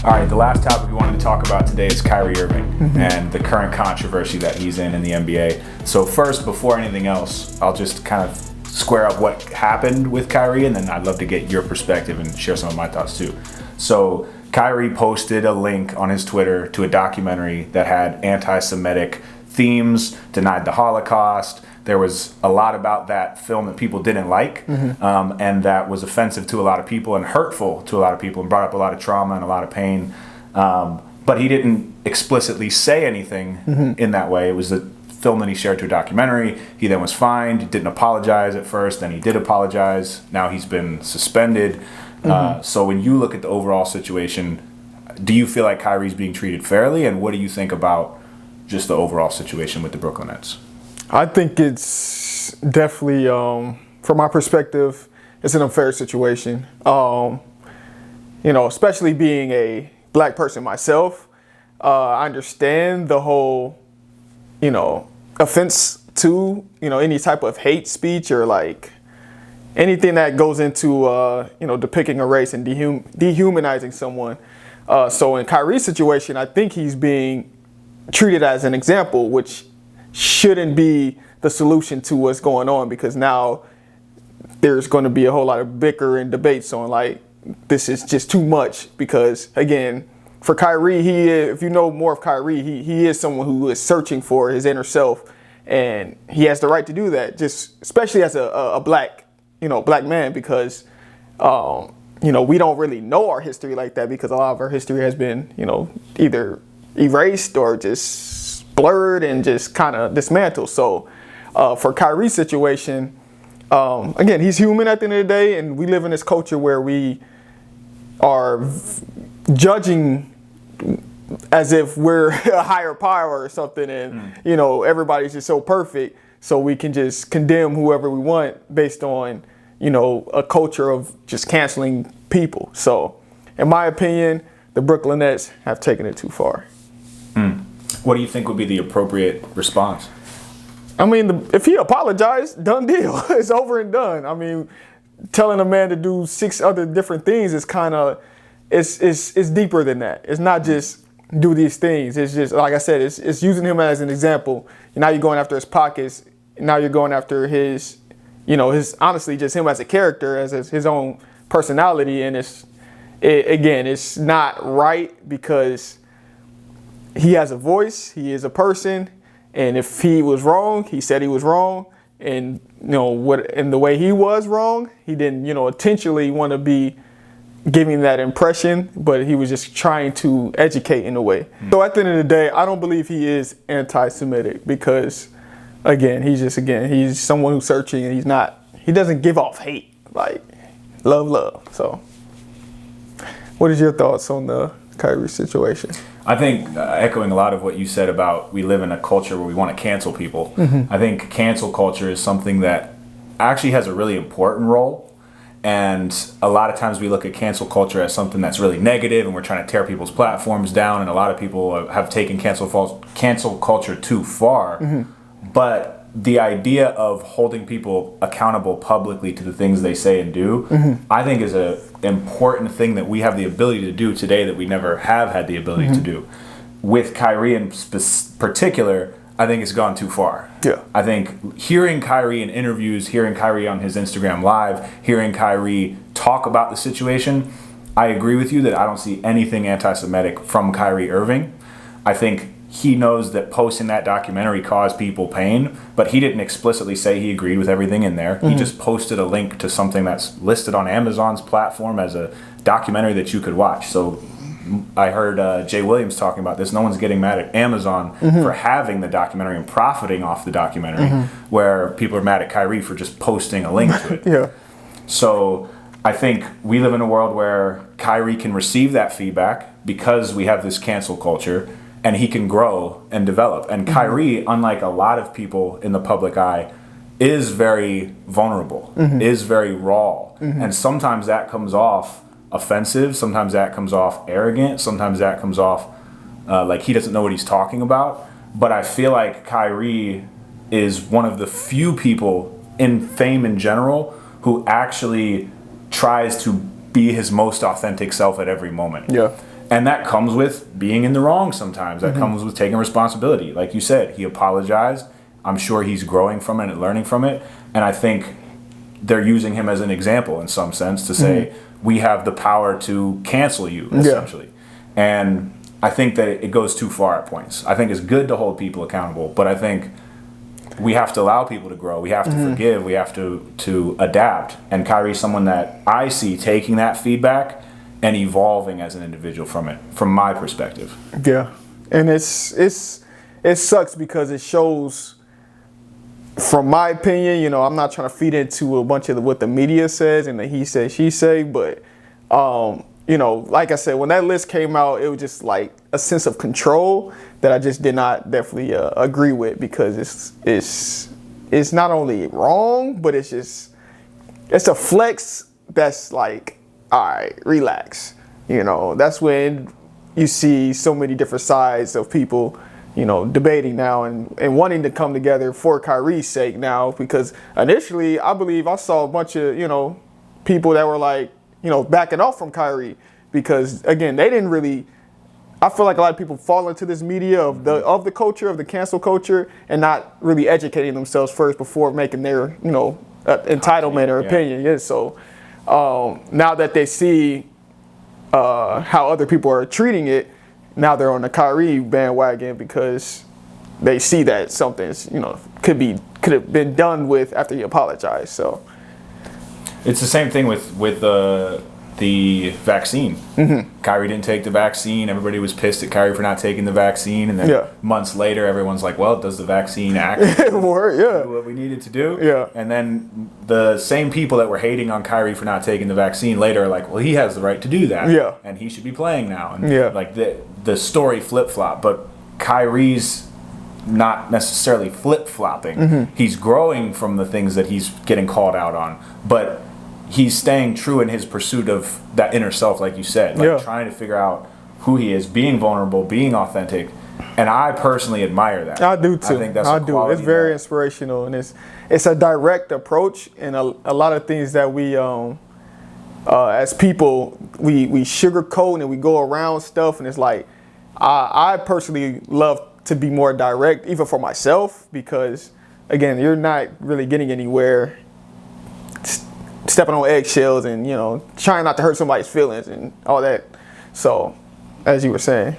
All right, the last topic we wanted to talk about today is Kyrie Irving and the current controversy that he's in the NBA. So first, before anything else, I'll just kind of square up what happened with Kyrie, and then I'd love to get your perspective and share some of my thoughts too. So Kyrie posted a link on his Twitter to a documentary that had anti-Semitic themes, denied the Holocaust. There was a lot about that film that people didn't like, and that was offensive to a lot of people and hurtful to a lot of people and brought up a lot of trauma and a lot of pain. But he didn't explicitly say anything in that way. It was a film that he shared to a documentary. He then was fined, didn't apologize at first, then he did apologize. Now he's been suspended. So when you look at the overall situation, do you feel like Kyrie's being treated fairly? And what do you think about just the overall situation with the Brooklyn Nets? I think it's definitely, from my perspective, it's an unfair situation. Especially being a black person myself, I understand the whole, offense to, any type of hate speech or like anything that goes into, depicting a race and dehumanizing someone. So in Kyrie's situation, I think he's being treated as an example, which shouldn't be the solution to what's going on, because now there's going to be a whole lot of bicker and debates on like this is just too much. Because again, for Kyrie, if you know more of Kyrie, he is someone who is searching for his inner self, and he has the right to do that, just especially as a black man, because we don't really know our history like that, because a lot of our history has been either erased or just blurred and just kind of dismantled. So for Kyrie's situation, again, he's human at the end of the day, and we live in this culture where we are judging as if we're a higher power or something, and everybody's just so perfect, so we can just condemn whoever we want based on a culture of just canceling people. So in my opinion, the Brooklyn Nets have taken it too far. What do you think would be the appropriate response? I mean, if he apologized, done deal. It's over and done. I mean, telling a man to do 6 other different things is kind of, it's deeper than that. It's not just do these things. It's just, like I said, it's using him as an example. Now you're going after his pockets. Now you're going after his honestly, just him as a character, as his own personality. And it's not right, because he has a voice, he is a person, and if he was wrong, he said he was wrong, and and the way he was wrong, he didn't intentionally want to be giving that impression, but he was just trying to educate in a way. So at the end of the day, I don't believe he is anti-Semitic, because again, he's someone who's searching, and he doesn't give off hate, like love. So what is your thoughts on the Kyrie situation? I think, echoing a lot of what you said about we live in a culture where we want to cancel people, I think cancel culture is something that actually has a really important role. And a lot of times we look at cancel culture as something that's really negative, and we're trying to tear people's platforms down. And a lot of people have taken cancel culture too far. But the idea of holding people accountable publicly to the things they say and do, I think is an important thing that we have the ability to do today that we never have had the ability to do. With Kyrie in particular, I think it's gone too far. Yeah. I think hearing Kyrie in interviews, hearing Kyrie on his Instagram Live, hearing Kyrie talk about the situation, I agree with you that I don't see anything anti-Semitic from Kyrie Irving. I think he knows that posting that documentary caused people pain, but he didn't explicitly say he agreed with everything in there. He just posted a link to something that's listed on Amazon's platform as a documentary that you could watch. So I heard Jay Williams talking about this. No one's getting mad at Amazon for having the documentary and profiting off the documentary, where people are mad at Kyrie for just posting a link to it. Yeah. So I think we live in a world where Kyrie can receive that feedback because we have this cancel culture, and he can grow and develop. And Kyrie, unlike a lot of people in the public eye, is very vulnerable, is very raw. And sometimes that comes off offensive, sometimes that comes off arrogant, sometimes that comes off like he doesn't know what he's talking about. But I feel like Kyrie is one of the few people in fame in general who actually tries to be his most authentic self at every moment. Yeah. And that comes with being in the wrong sometimes. That comes with taking responsibility. Like you said, he apologized. I'm sure he's growing from it and learning from it. And I think they're using him as an example in some sense to say, we have the power to cancel you, essentially. And I think that it goes too far at points. I think it's good to hold people accountable, but I think we have to allow people to grow. We have to forgive. We have to adapt. And Kyrie's someone that I see taking that feedback and evolving as an individual from it, from my perspective. Yeah, and it sucks because it shows. From my opinion, you know, I'm not trying to feed into a bunch of what the media says and the he say, she say, but, you know, like I said, when that list came out, it was just like a sense of control that I just did not definitely agree with, because it's not only wrong, but it's a flex that's like, all right, relax. You know, that's when you see so many different sides of people, you know, debating now and wanting to come together for Kyrie's sake now, because initially I believe I saw a bunch of, you know, people that were like, you know, backing off from Kyrie, because again, they didn't really, I feel like a lot of people fall into this media of the culture, of the cancel culture, and not really educating themselves first before making their, you know, entitlement or opinion. Yeah. So now that they see how other people are treating it, now they're on the Kyrie bandwagon because they see that something's, you know, could have been done with after he apologized. So it's the same thing with the vaccine. Kyrie didn't take the vaccine. Everybody was pissed at Kyrie for not taking the vaccine, and then months later, everyone's like, "Well, does the vaccine actually do what we needed to do?" Yeah. And then the same people that were hating on Kyrie for not taking the vaccine later are like, "Well, he has the right to do that. Yeah. And he should be playing now." And like the story flip flop, but Kyrie's not necessarily flip flopping. He's growing from the things that he's getting called out on, but he's staying true in his pursuit of that inner self, like you said, like trying to figure out who he is, being vulnerable, being authentic. And I personally admire that. I do too. I think that's It's very inspirational, and it's a direct approach, and a lot of things that we as people we sugarcoat and we go around stuff, and it's like I personally love to be more direct, even for myself, because again, you're not really getting anywhere stepping on eggshells and, you know, trying not to hurt somebody's feelings and all that. So, as you were saying,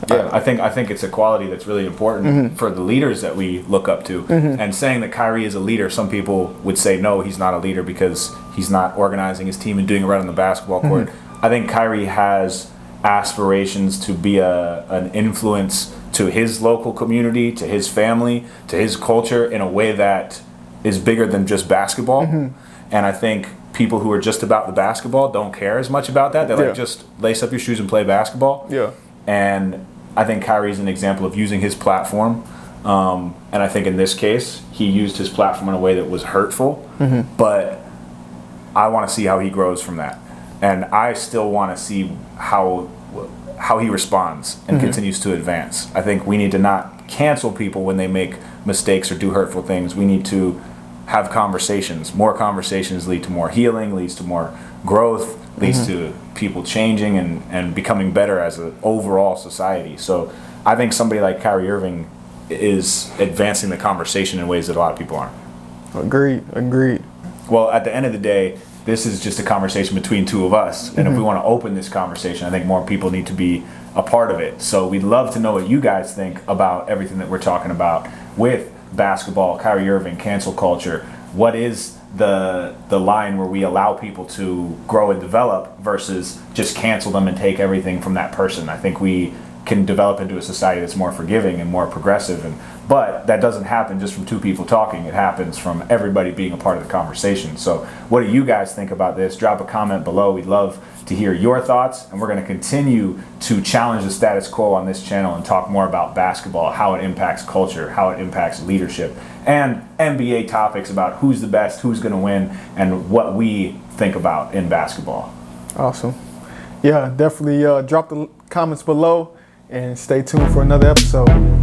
I think it's a quality that's really important for the leaders that we look up to. And saying that Kyrie is a leader, some people would say no, he's not a leader because he's not organizing his team and doing it right on the basketball court. I think Kyrie has aspirations to be an influence to his local community, to his family, to his culture in a way that is bigger than just basketball. And I think people who are just about the basketball don't care as much about that. They're like, just lace up your shoes and play basketball. And I think Kyrie's an example of using his platform. And I think in this case, he used his platform in a way that was hurtful. But I want to see how he grows from that. And I still want to see how he responds and continues to advance. I think we need to not cancel people when they make mistakes or do hurtful things. We need to have conversations. More conversations lead to more healing, leads to more growth, leads to people changing and becoming better as an overall society. So I think somebody like Kyrie Irving is advancing the conversation in ways that a lot of people aren't. Agreed. Well, at the end of the day, this is just a conversation between two of us. And if we want to open this conversation, I think more people need to be a part of it. So we'd love to know what you guys think about everything that we're talking about with basketball, Kyrie Irving, cancel culture. What is the line where we allow people to grow and develop versus just cancel them and take everything from that person? I think we can develop into a society that's more forgiving and more progressive, but that doesn't happen just from two people talking. It happens from everybody being a part of the conversation. So what do you guys think about this? Drop a comment below. We'd love to hear your thoughts, and we're going to continue to challenge the status quo on this channel and talk more about basketball, how it impacts culture, how it impacts leadership, and NBA topics about who's the best, who's going to win, and what we think about in basketball. Awesome. Yeah, definitely drop the comments below and stay tuned for another episode.